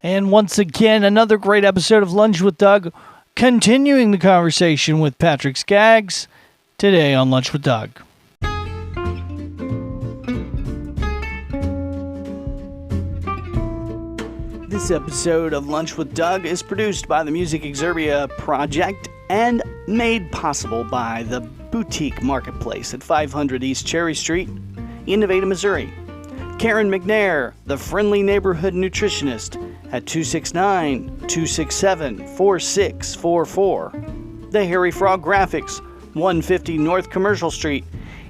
And once again, another great episode of Lunch with Doug, continuing the conversation with Patrick Skaggs today on Lunch with Doug. This episode of Lunch with Doug is produced by the Music Exerbia Project and made possible by the Boutique Marketplace at 500 East Cherry Street in Nevada, Missouri. Karen McNair, the friendly neighborhood nutritionist, at 269-267-4644. The Harry Frog Graphics, 150 North Commercial Street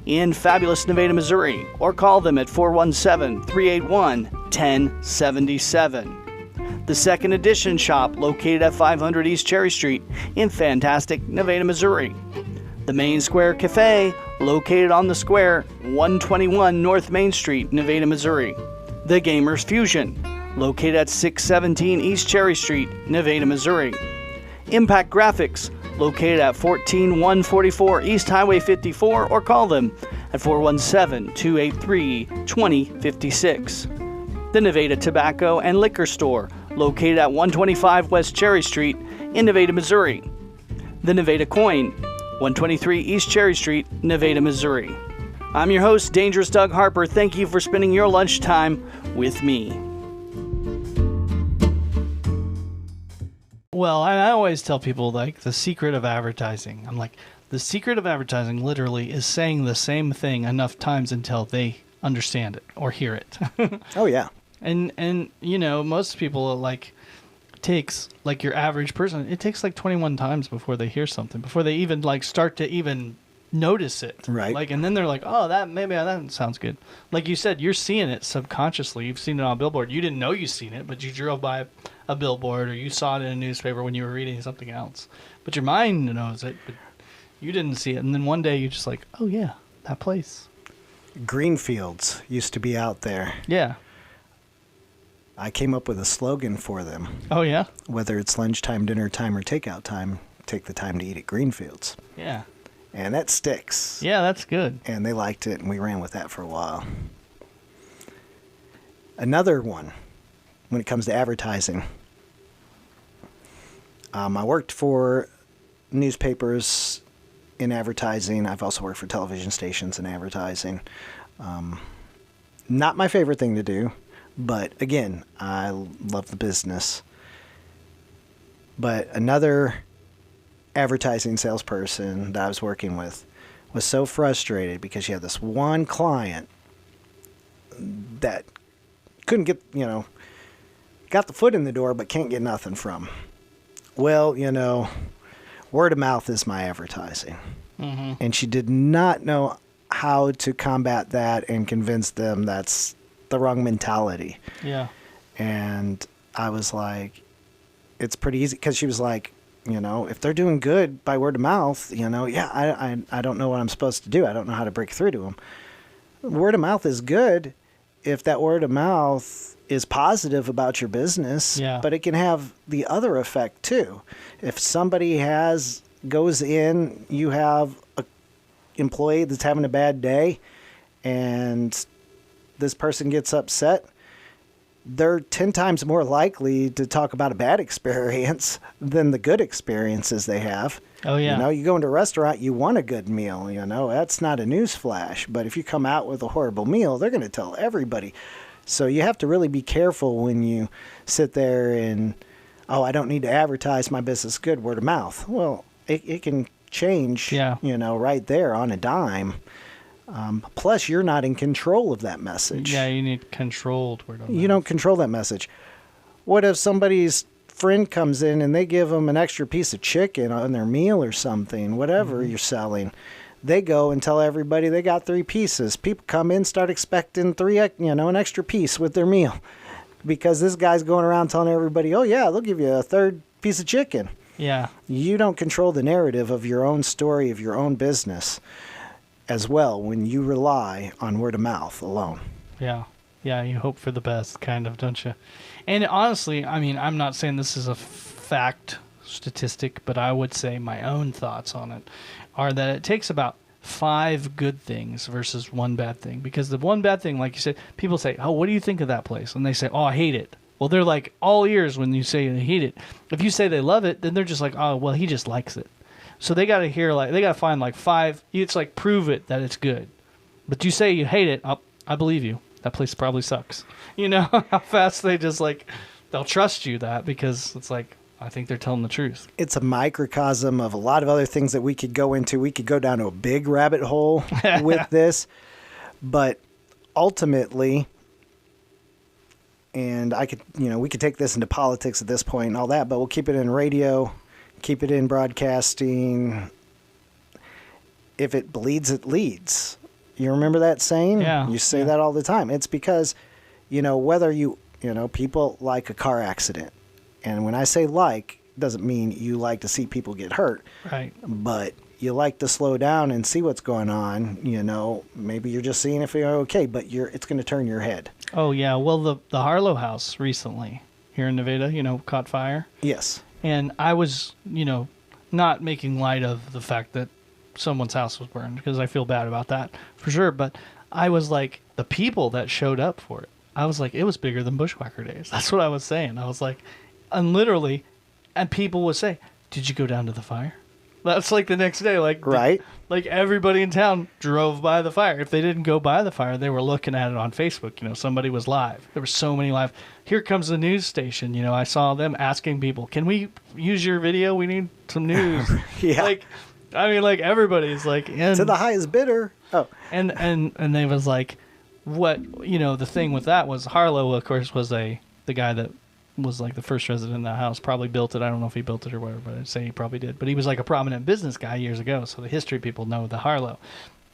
in fabulous Nevada, Missouri, or call them at 417-381-1077. The Second Edition Shop, located at 500 East Cherry Street in fantastic Nevada, Missouri. The Main Square Cafe, located on the square, 121 North Main Street, Nevada, Missouri. The Gamers Fusion, located at 617 East Cherry Street, Nevada, Missouri. Impact Graphics, located at 14144 East Highway 54, or call them at 417-283-2056. The Nevada Tobacco and Liquor Store, located at 125 West Cherry Street in Nevada, Missouri. The Nevada Coin, 123 East Cherry Street, Nevada, Missouri. I'm your host, Dangerous Doug Harper. Thank you for spending your lunchtime with me. Well, I always tell people, like, the secret of advertising. I'm like, the secret of advertising literally is saying the same thing enough times until they understand it or hear it. Oh, yeah. And you know, most people, like, takes, like, your average person, it takes like 21 times before they hear something, before they even, like, start to even notice it. Right. Like, and then they're like, oh, that sounds good. Like you said, you're seeing it subconsciously. You've seen it on a billboard. You didn't know you seen it, but you drove by a billboard or you saw it in a newspaper when you were reading something else. But your mind knows it, but you didn't see it. And then one day you're just like, oh, yeah, that place. Greenfields used to be out there. Yeah. I came up with a slogan for them. Oh, yeah? Whether it's lunchtime, dinner time, or takeout time, take the time to eat at Greenfields. Yeah. And that sticks. Yeah, that's good. And they liked it, and we ran with that for a while. Another one, when it comes to advertising. I worked for newspapers in advertising. I've also worked for television stations in advertising. Not my favorite thing to do. But again, I love the business. But another advertising salesperson that I was working with was so frustrated because she had this one client that couldn't get, got the foot in the door but can't get nothing from. Well, word of mouth is my advertising. Mm-hmm. And she did not know how to combat that and convince them that's the wrong mentality. Yeah. And I was like, it's pretty easy, because she was like, if they're doing good by word of mouth, I don't know what I'm supposed to do. I don't know how to break through to them. Word of mouth is good if that word of mouth is positive about your business, yeah. But it can have the other effect too. If somebody goes in, you have an employee that's having a bad day, and this person gets upset, they're 10 times more likely to talk about a bad experience than the good experiences they have. Oh, yeah. You go into a restaurant, you want a good meal, that's not a news flash. But if you come out with a horrible meal, they're going to tell everybody. So you have to really be careful when you sit there and, I don't need to advertise my business good, word of mouth. Well, it can change, yeah. Right there on a dime. Plus, you're not in control of that message. Yeah, you need controlled word of mouth. You don't control that message. What if somebody's friend comes in and they give them an extra piece of chicken on their meal or something, whatever you're selling? They go and tell everybody they got 3 pieces. People come in, start expecting 3, an extra piece with their meal, because this guy's going around telling everybody, oh yeah, they'll give you a 3rd piece of chicken. Yeah. You don't control the narrative of your own story, of your own business, as well, when you rely on word of mouth alone. Yeah. Yeah, you hope for the best, kind of, don't you? And honestly, I mean, I'm not saying this is a fact statistic, but I would say my own thoughts on it are that it takes about 5 good things versus 1 bad thing. Because the 1 bad thing, like you said, people say, oh, what do you think of that place? And they say, oh, I hate it. Well, they're like all ears when you say they hate it. If you say they love it, then they're just like, oh, well, he just likes it. So they got to hear they got to find like 5. It's like prove it that it's good. But you say you hate it, I believe you. That place probably sucks. You know how fast they just they'll trust you that because it's like, I think they're telling the truth. It's a microcosm of a lot of other things that we could go into. We could go down to a big rabbit hole with this, but ultimately, and we could take this into politics at this point and all that, but we'll keep it in radio, keep it in broadcasting. If it bleeds, it leads. You remember that saying? Yeah. You say that all the time. It's because, whether people like a car accident. And when I say doesn't mean you like to see people get hurt. Right. But you like to slow down and see what's going on. Maybe you're just seeing if you're okay, but it's going to turn your head. Oh, yeah. Well, the Harlow house recently here in Nevada, caught fire. Yes. And I was, not making light of the fact that someone's house was burned because I feel bad about that for sure. But I was like, the people that showed up for it, I was like, it was bigger than Bushwhacker days. That's what I was saying. I was like, and literally, and people would say, did you go down to the fire? That's like the next day, right. Like everybody in town drove by the fire. If they didn't go by the fire, they were looking at it on Facebook. Somebody was live. There were so many live. Here comes the news station. I saw them asking people, can we use your video? We need some news. Yeah. Everybody's like, to the highest bidder. Oh. And they was like, what, the thing with that was Harlow, of course, was the guy that was like the first resident in that house, probably built it. I don't know if he built it or whatever, but I'd say he probably did. But he was like a prominent business guy years ago, so the history people know the Harlow.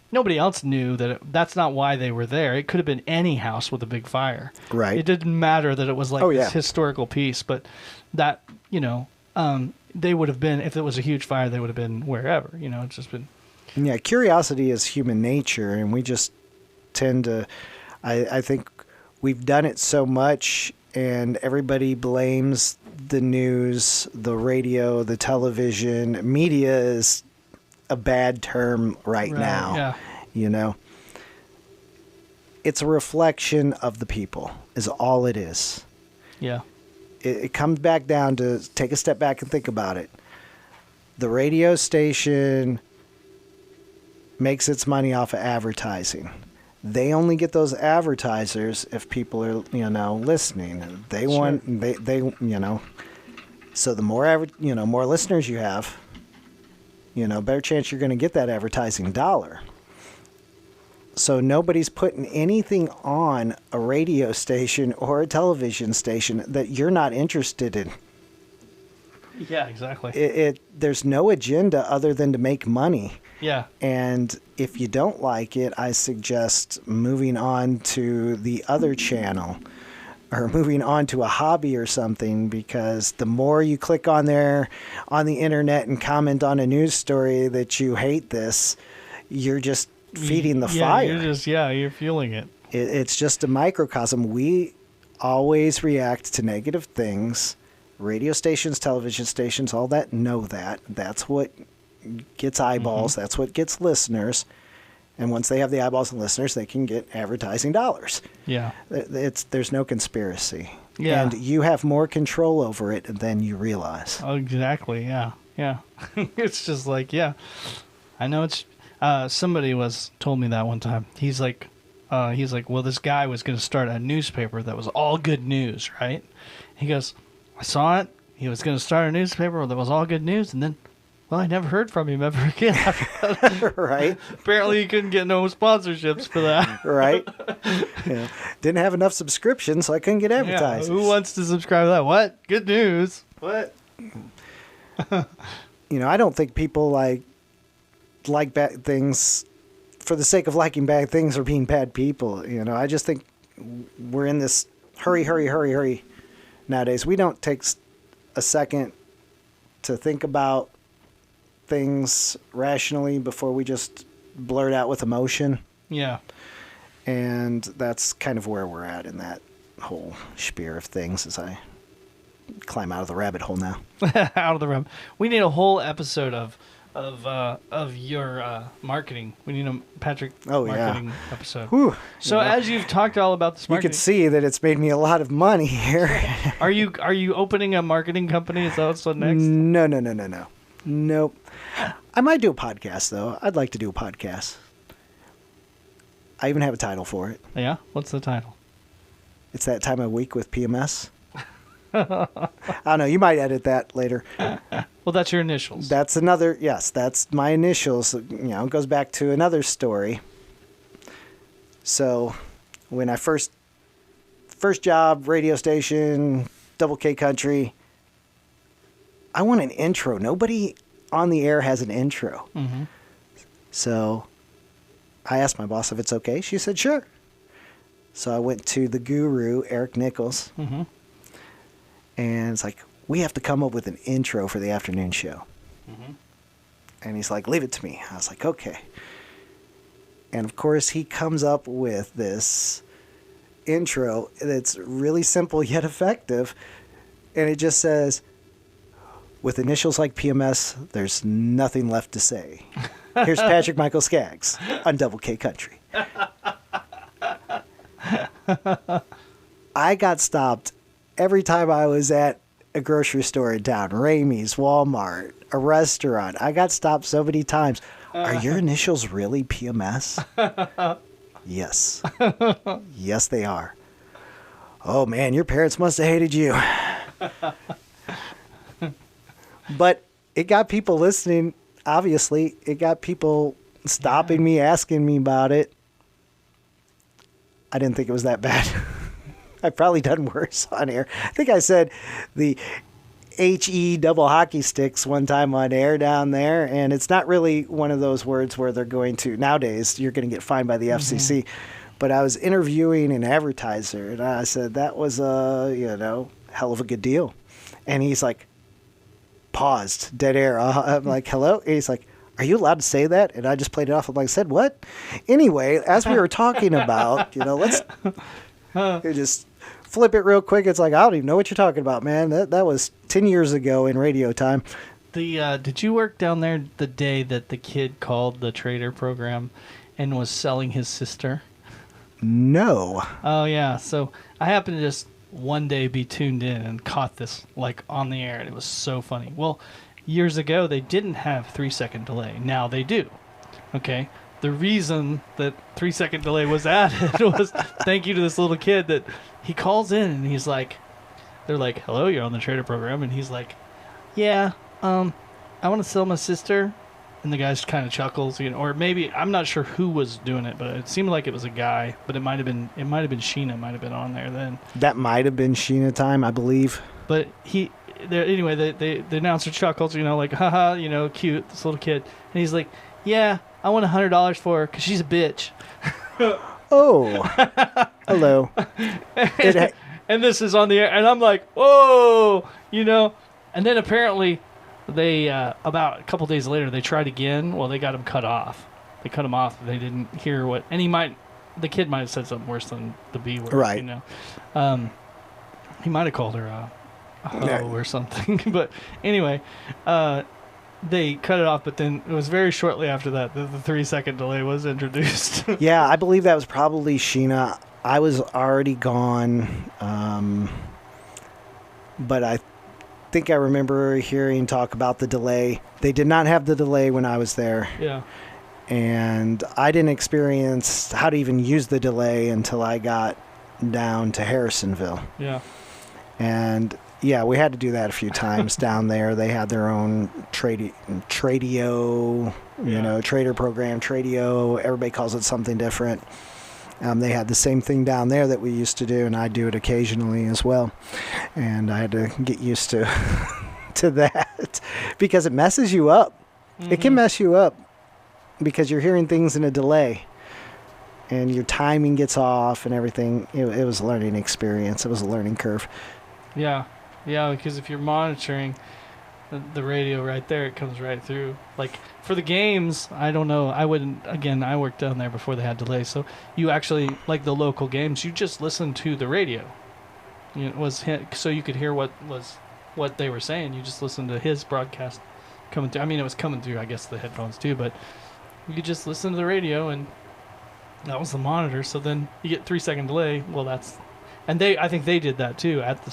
Nobody else knew that that's not why they were there. It could have been any house with a big fire. Right. It didn't matter that it was this historical piece, but that, they would have been, if it was a huge fire, they would have been wherever, it's just been. Yeah, curiosity is human nature, and we just tend to, I think we've done it so much, and everybody blames the news, the radio, the television. Media is a bad term right now. Yeah. It's a reflection of the people, is all it is. Yeah. It comes back down to take a step back and think about it. The radio station makes its money off of advertising. They only get those advertisers if people are, listening. They want, so the more more listeners you have, better chance you're going to get that advertising dollar. So nobody's putting anything on a radio station or a television station that you're not interested in. Yeah, exactly. There's no agenda other than to make money. Yeah. And if you don't like it, I suggest moving on to the other channel or moving on to a hobby or something, because the more you click on there on the internet and comment on a news story that you hate this, you're just feeding the fire. You're fueling it. It's just a microcosm. We always react to negative things. Radio stations, television stations, all that know that. That's what gets eyeballs. Mm-hmm. That's what gets listeners. And once they have the eyeballs and listeners, they can get advertising dollars. Yeah. There's no conspiracy. Yeah. And you have more control over it than you realize. Oh, exactly. Yeah. Yeah. It's just like, yeah. I know it's somebody told me that one time. He's like, well, this guy was going to start a newspaper that was all good news, right? He goes, I saw it. He was going to start a newspaper that was all good news, and then, well, I never heard from him ever again after that. Right. Apparently, he couldn't get no sponsorships for that. Right. Yeah. Didn't have enough subscriptions, so I couldn't get advertisers. Yeah. Who wants to subscribe to that? What? Good news. What? I don't think people like bad things for the sake of liking bad things or being bad people. I just think we're in this hurry nowadays. We don't take a second to think about things rationally before we just blurt out with emotion. Yeah. And that's kind of where we're at in that whole spear of things as I climb out of the rabbit hole now. Out of the rabbit. We need a whole episode of of your marketing. We need a Patrick Oh, yeah. marketing episode. Whew. So as you've talked all about this You marketing, can see that it's made me a lot of money here. are you opening a marketing company? Is that what's next? No. Nope. I might do a podcast, though. I'd like to do a podcast. I even have a title for it. Yeah. What's the title? It's That Time of Week with PMS. I don't know. You might edit that later. Well, that's your initials. That's another, yes, that's my initials. You know, it goes back to another story. So when I first job, radio station, Double K Country, I want an intro. Nobody on the air has an intro. Mm-hmm. So I asked my boss if it's okay. She said, sure. So I went to the guru, Eric Nichols. Mm-hmm. And it's like, we have to come up with an intro for the afternoon show. Mm-hmm. And he's like, leave it to me. I was like, okay. And of course, he comes up with this intro that's really simple yet effective. And it just says, with initials like PMS, there's nothing left to say. Here's Patrick Michael Skaggs on Double K Country. I got stopped every time I was at a grocery store in town, Ramey's, Walmart, a restaurant. I got stopped so many times. Are your initials really PMS? Yes. Yes, they are. Oh, man, your parents must have hated you. But it got people listening, obviously. It got people stopping me, asking me about it. I didn't think it was that bad. I've probably done worse on air. I think I said the HE double hockey sticks one time on air down there, and it's not really one of those words where they're going to, nowadays, you're going to get fined by the FCC. But I was interviewing an advertiser, and I said, that was a, hell of a good deal. And he's like, paused, dead air. I'm like, hello? And he's like, are you allowed to say that? And I just played it off. I'm like, said what? Anyway, as we were talking about, let's just flip it real quick. It's like, I don't even know what you're talking about, man. That was 10 years ago in radio time. Did you work down there the day that the kid called the trader program and was selling his sister? No. Oh, yeah. So I happened to just one day be tuned in and caught this like on the air, and it was so funny. Well, years ago, they didn't have 3-second delay. Now they do. Okay? The reason that 3-second delay was added was thank you to this little kid that he calls in and he's like, they're like, hello, you're on the trader program. And he's like, yeah, I want to sell my sister. And the guy just kind of chuckles, or maybe, I'm not sure who was doing it, but it seemed like it was a guy, but it might have been Sheena might have been on there then. That might have been Sheena time, I believe. But anyway, the announcer chuckles, like, haha, cute, this little kid. And he's like, yeah, I want $100 for her because she's a bitch. Oh, hello. And this is on the air, and I'm like, whoa, And then apparently, they about a couple days later, they tried again. Well, they got him cut off. They cut him off. They didn't hear what, and the kid might have said something worse than the B word, right? He might have called her a hoe or something. But anyway, they cut it off. But then it was very shortly after that the 3-second delay was introduced. Yeah, I believe that was probably Sheena. I was already gone, but I think I remember hearing talk about the delay. They did not have the delay when I was there. Yeah. And I didn't experience how to even use the delay until I got down to Harrisonville. Yeah. And yeah, we had to do that a few times down there. They had their own tradio, trader program, tradio. Everybody calls it something different. They had the same thing down there that we used to do, and I do it occasionally as well. And I had to get used to that because it messes you up. Mm-hmm. It can mess you up because you're hearing things in a delay, and your timing gets off and everything. It was a learning experience. It was a learning curve. Yeah, because if you're monitoring the radio right there, it comes right through. Like for the games, I don't know. I wouldn't. Again, I worked down there before they had delay, so you actually, like the local games, you just listen to the radio. It was so you could hear what they were saying. You just listened to his broadcast, coming through. I mean, it was coming through, I guess, the headphones too, but you could just listen to the radio, and that was the monitor. So then you get 3-second delay. Well, and I think they did that too at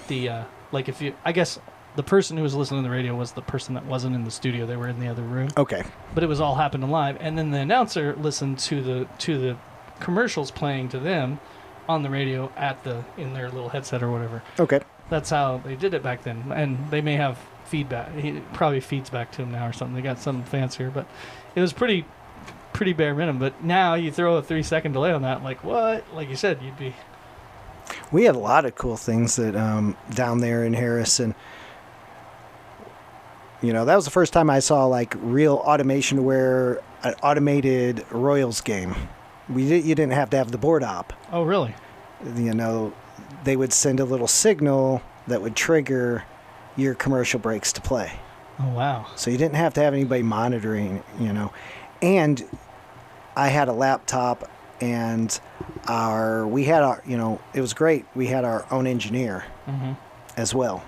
the like if you, I guess the person who was listening to the radio was the person that wasn't in the studio. They were in the other room. Okay. But it was all happening live, and then the announcer listened to the commercials playing to them on the radio in their little headset or whatever. Okay. That's how they did it back then, and they may have feedback. He probably feeds back to him now or something. They got something fancier, but it was pretty bare minimum. But now you throw a 3-second delay on that, like what? Like you said, you'd be. We had a lot of cool things that down there in Harrison. You know, that was the first time I saw like real automation where an automated Royals game. You didn't have to have the board op. Oh, really? You know, they would send a little signal that would trigger your commercial breaks to play. Oh, wow. So you didn't have to have anybody monitoring, you know. And I had a laptop, and we had our, you know, it was great. We had our own engineer as well.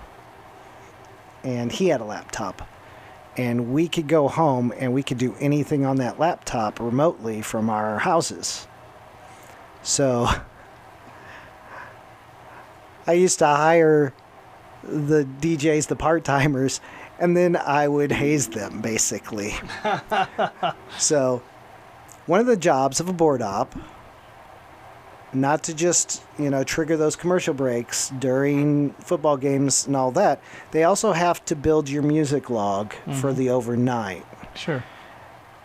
And he had a laptop. And we could go home and we could do anything on that laptop remotely from our houses. So I used to hire the DJs, the part-timers, and then I would haze them, basically. So one of the jobs of a board op, not to just, you know, trigger those commercial breaks during football games and all that, they also have to build your music log for the overnight. Sure.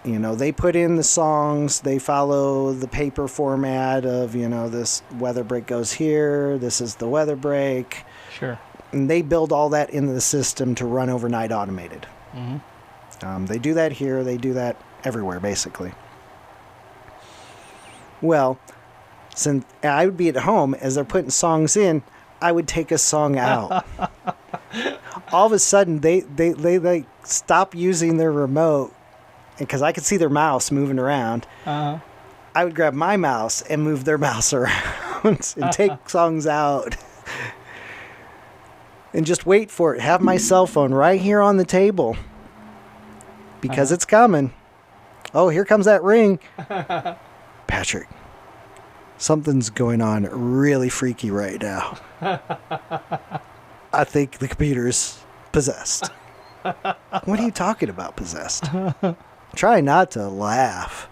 You know, they put in the songs, they follow the paper format of, you know, this weather break goes here, this is the weather break. Sure. And they build all that into the system to run overnight automated. They do that here, they do that everywhere, basically. Well, since I would be at home, as they're putting songs in, I would take a song out. All of a sudden, they like stop using their remote, because I could see their mouse moving around. I would grab my mouse and move their mouse around and take songs out. And just wait for it. Have my cell phone right here on the table. Because it's coming. Oh, here comes that ring. Patrick, something's going on really freaky right now. I think the computer's possessed. What are you talking about, possessed? Try not to laugh.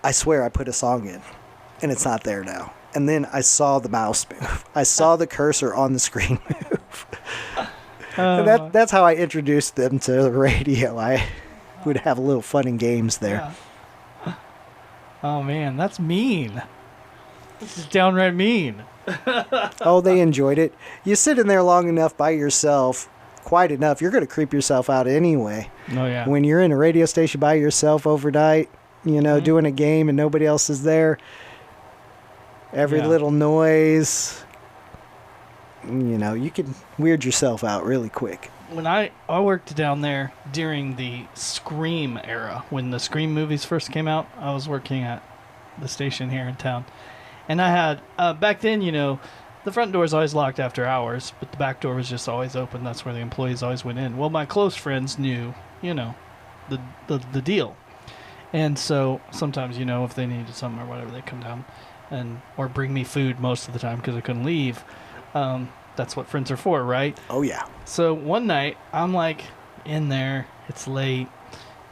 I swear I put a song in, and it's not there now. And then I saw the mouse move. I saw the cursor on the screen move. And that's how I introduced them to the radio. I would have a little fun and games there. Yeah. Oh, man, that's mean. This is downright mean. Oh, they enjoyed it. You sit in there long enough by yourself, quiet enough, you're going to creep yourself out anyway. Oh, yeah. When you're in a radio station by yourself overnight, you know, doing a game and nobody else is there, every little noise, you know, you can weird yourself out really quick. When I worked down there during the Scream era, when the Scream movies first came out, I was working at the station here in town. And I had, back then, you know, the front door is always locked after hours, but the back door was just always open. That's where the employees always went in. Well, my close friends knew, you know, the deal. And so sometimes, you know, if they needed something or whatever, they'd come down or bring me food most of the time because I couldn't leave. That's what friends are for, right? Oh, yeah. So one night, I'm like in there, it's late,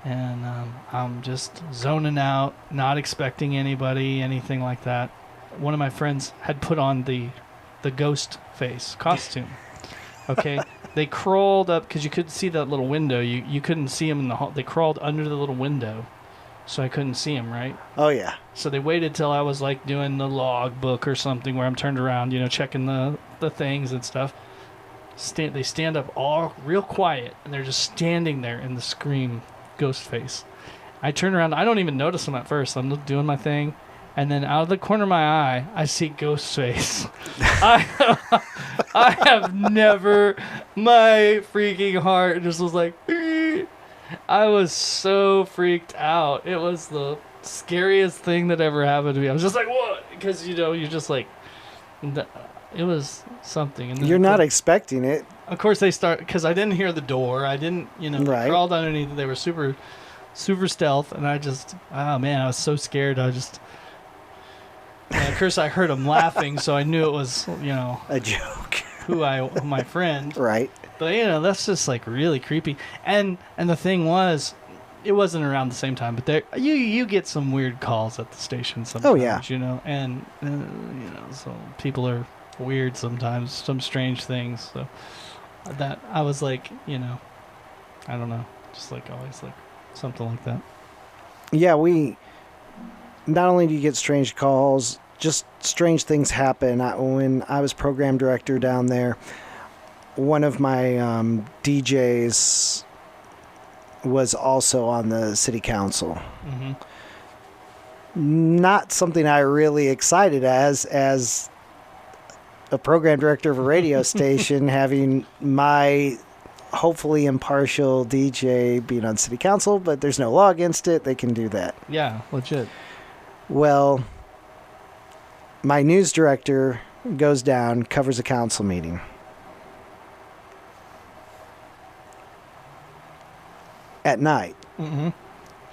and I'm just zoning out, not expecting anybody, anything like that. One of my friends had put on the ghost face costume. Okay? They crawled up, because you couldn't see that little window. You couldn't see them in the hall. They crawled under the little window, so I couldn't see them, right? Oh, yeah. So they waited till I was like doing the log book or something where I'm turned around, you know, checking the things and stuff. They stand up all real quiet, and they're just standing there in the Scream ghost face. I turn around. I don't even notice them at first. I'm doing my thing. And then out of the corner of my eye, I see Ghostface. I have never, my freaking heart just was like, I was so freaked out. It was the scariest thing that ever happened to me. I was just like, what? Because, you know, you're just like, it was something. And then You're not expecting it. of course they start, because I didn't hear the door. I didn't, they Right. crawled underneath. They were super, super stealth, and I just, oh man, I was so scared. Of course I heard them laughing, so I knew it was, A joke. my friend. Right. But that's just like really creepy. And the thing was, it wasn't around the same time, but there you get some weird calls at the station sometimes. Oh, yeah. And so people are weird sometimes, some strange things. So that I was like, I don't know, just like always like something like that. Yeah, not only do you get strange calls, just strange things happen. When I was program director down there, one of my DJs was also on the city council. Mm-hmm. Not something I really excited as a program director of a radio station, having my hopefully impartial DJ being on city council, but there's no law against it. They can do that. Yeah, legit. Well, my news director goes down, covers a council meeting. At night. Mm-hmm.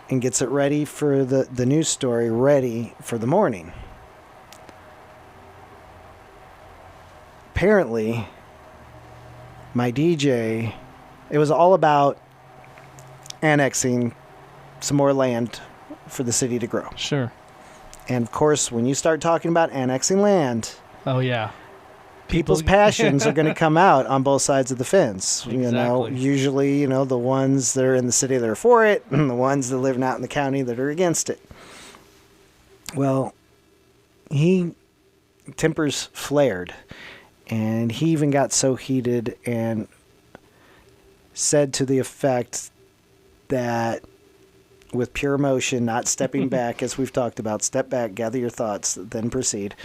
And gets it ready for the news story, ready for the morning. Apparently, my DJ, it was all about annexing some more land for the city to grow. Sure. And of course, when you start talking about annexing land, Oh yeah. people's passions are going to come out on both sides of the fence. Exactly. Usually, the ones that are in the city that are for it, and the ones that live out in the county that are against it. Well, tempers flared, and he even got so heated and said to the effect that with pure emotion, not stepping back, as we've talked about, step back, gather your thoughts, then proceed,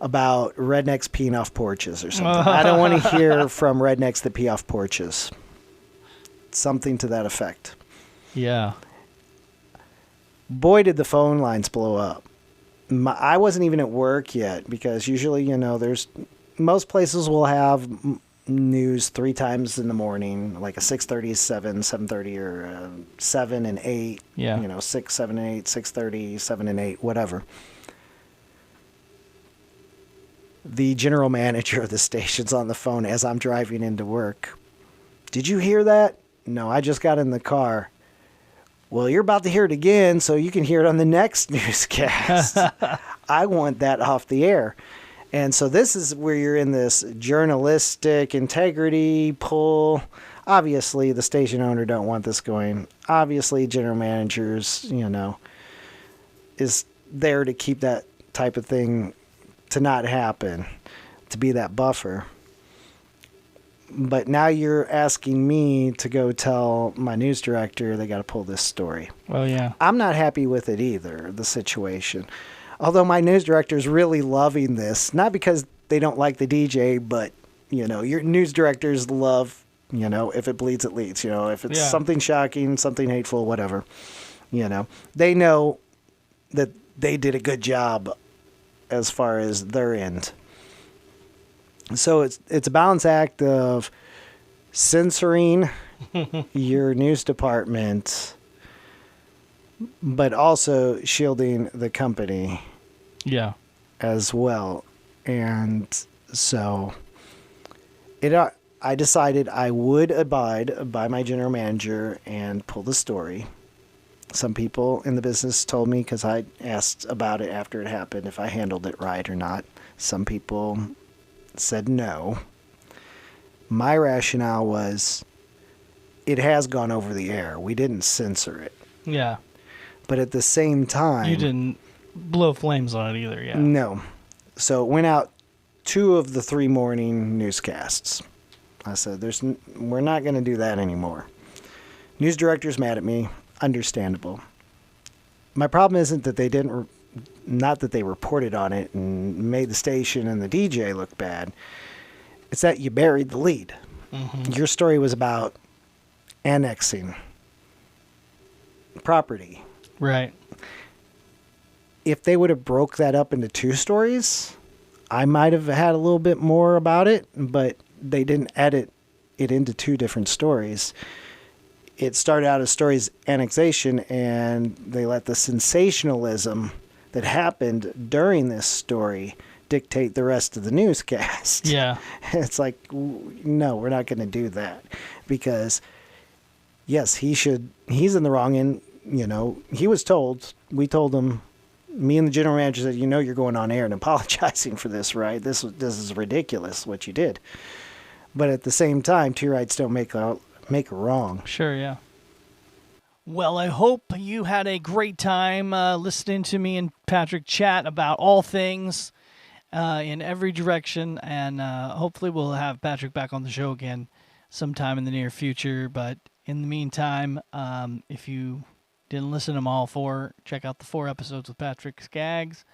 about rednecks peeing off porches or something. I don't want to hear from rednecks that pee off porches. Something to that effect. Yeah. Boy, did the phone lines blow up. I wasn't even at work yet, because usually, most places will have news 3 times in the morning, like a 6:30, 7, 7:30, or 7 and 8. Yeah. 6, 7, and 8, 6:30, 7 and 8, whatever. The general manager of the station's on the phone as I'm driving into work. Did you hear that? No, I just got in the car. Well, you're about to hear it again, so you can hear it on the next newscast. I want that off the air. And so this is where you're in this journalistic integrity pull. Obviously, the station owner don't want this going. Obviously, general managers, is there to keep that type of thing to not happen, to be that buffer. But now you're asking me to go tell my news director they got to pull this story. Well, yeah. I'm not happy with it either, the situation. Although my news director is really loving this, not because they don't like the DJ, but, your news directors love, if it bleeds, it leads. If it's something shocking, something hateful, whatever, they know that they did a good job as far as their end. So it's a balance act of censoring your news department, but also shielding the company. Yeah. As well. And so I decided I would abide by my general manager and pull the story. Some people in the business told me, because I asked about it after it happened, if I handled it right or not. Some people said no. My rationale was, it has gone over the air. We didn't censor it. Yeah. But at the same time... You didn't blow flames on it either, yeah. No. So it went out 2 of the 3 morning newscasts. I said, we're not going to do that anymore. News director's mad at me. Understandable. My problem isn't that not that they reported on it and made the station and the DJ look bad. It's that you buried the lead. Mm-hmm. Your story was about annexing property. Right. If they would have broke that up into 2 stories, I might have had a little bit more about it, but they didn't edit it into two different stories. It started out as stories annexation, and they let the sensationalism that happened during this story dictate the rest of the newscast. Yeah. It's like, no, we're not going to do that, because yes, he's in the wrong. And, he was told, we told him, me and the general manager said, you're going on air and apologizing for this, right? This is ridiculous what you did. But at the same time, two rights don't make a wrong. Sure, yeah. Well, I hope you had a great time listening to me and Patrick chat about all things in every direction, and hopefully we'll have Patrick back on the show again sometime in the near future. But in the meantime, if you didn't listen to them all four, check out the 4 episodes with Patrick Skaggs.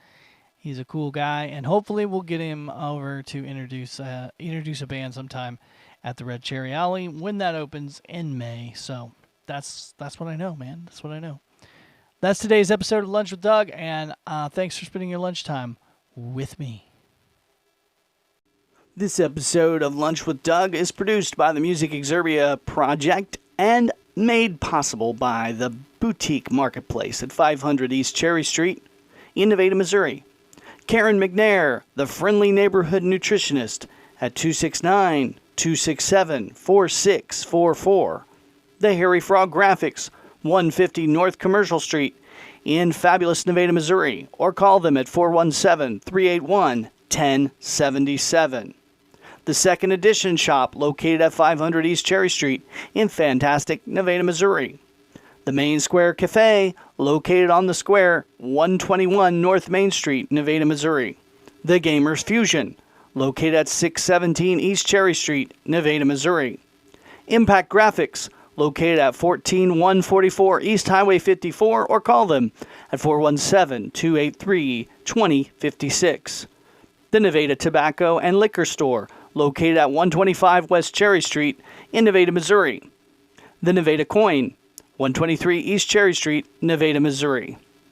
He's a cool guy, and hopefully we'll get him over to introduce a band sometime at the Red Cherry Alley when that opens in May. So that's what I know, man. That's what I know. That's today's episode of Lunch with Doug, and thanks for spending your lunchtime with me. This episode of Lunch with Doug is produced by the Music Exerbia Project and made possible by the Boutique Marketplace at 500 East Cherry Street in Nevada, Missouri. Karen McNair, the friendly neighborhood nutritionist, at 269-267-4644. The Harry Frog Graphics, 150 North Commercial Street in fabulous Nevada, Missouri, or call them at 417-381-1077. The Second Edition Shop, located at 500 East Cherry Street in fantastic Nevada, Missouri. The Main Square Cafe, located on the square, 121 North Main Street, Nevada, Missouri. The Gamers Fusion, located at 617 East Cherry Street, Nevada, Missouri. Impact Graphics, located at 14144 East Highway 54, or call them at 417-283-2056. The Nevada Tobacco and Liquor Store, located at 125 West Cherry Street in Nevada, Missouri. The Nevada Coin, 123 East Cherry Street, Nevada, Missouri.